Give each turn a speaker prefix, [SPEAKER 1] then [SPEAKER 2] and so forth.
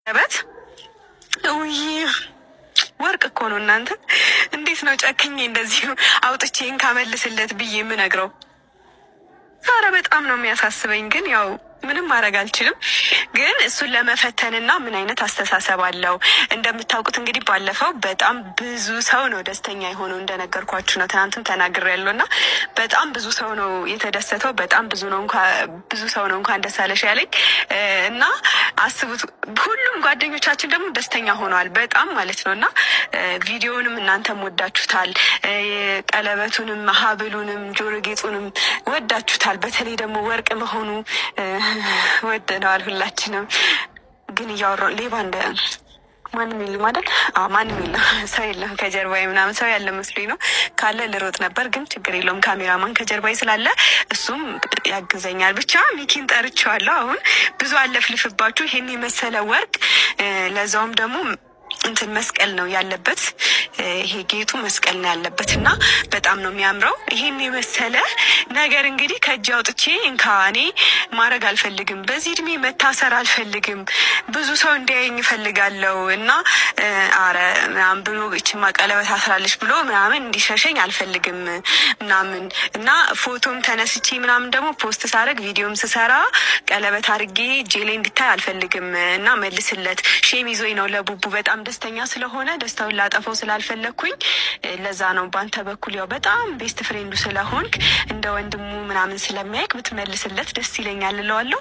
[SPEAKER 1] በት ውይ ወርቅ እኮ ነው እናንተ። እንዴት ነው ጨክኜ እንደዚህ አውጥቼን ካመልስለት ብዬ የምነግረው? ኧረ በጣም ነው የሚያሳስበኝ። ግን ያው ምንም ማድረግ አልችልም። ግን እሱን ለመፈተንና ምን አይነት አስተሳሰብ አለው እንደምታውቁት እንግዲህ ባለፈው በጣም ብዙ ሰው ነው ደስተኛ የሆነው እንደነገርኳችሁ ነው። ትናንትም ተናግሬያለሁ እና በጣም ብዙ ሰው ነው የተደሰተው። በጣም ብዙ ሰው ነው እንኳን ደስ አለሽ ያለኝ እና አስቡት፣ ሁሉም ጓደኞቻችን ደግሞ ደስተኛ ሆነዋል በጣም ማለት ነው። እና ቪዲዮውንም እናንተም ወዳችሁታል፣ ቀለበቱንም፣ ሀብሉንም፣ ጆሮ ጌጡንም ወዳችሁታል። በተለይ ደግሞ ወርቅ መሆኑ ወደነዋል ሁላችንም። ግን እያወራሁ ሌባ እንደ ማንም የለም አይደል? ማንም የለም፣ ሰው የለም ከጀርባዬ ምናምን። ሰው ያለ መስሎኝ ነው። ካለ ልሮጥ ነበር፣ ግን ችግር የለውም። ካሜራማን ከጀርባዬ ስላለ እሱም ያግዘኛል። ብቻ ሚኪን ጠርቼዋለሁ። አሁን ብዙ አለፍልፍባችሁ ይሄን የመሰለ ወርቅ፣ ለዛውም ደግሞ እንትን መስቀል ነው ያለበት። ይሄ ጌጡ መስቀል ነው ያለበት እና በጣም ነው የሚያምረው። ይሄን የመሰለ ነገር እንግዲህ ከእጅ አውጥቼ እንካ እኔ ማድረግ አልፈልግም። በዚህ እድሜ መታሰር አልፈልግም። ብዙ ሰው እንዲያየኝ እፈልጋለሁ እና አረ ምናምን ብሎ እችማ ቀለበት አስራለች ብሎ ምናምን እንዲሸሸኝ አልፈልግም ምናምን እና ፎቶም ተነስቼ ምናምን ደግሞ ፖስት ሳደርግ ቪዲዮም ስሰራ ቀለበት አድርጌ እጄ ላይ እንዲታይ አልፈልግም እና መልስለት። ሼም ይዞኝ ነው ለቡቡ በጣም ደስተኛ ስለሆነ ደስታውን ላጠፈው ስላልፈለግኩኝ ለዛ ነው። በአንተ በኩል ያው በጣም ቤስት ፍሬንዱ ስለሆንክ እንደ ወንድሙ ምናምን ስለሚያይክ ብትመልስለት ደስ ይለኛል እለዋለሁ።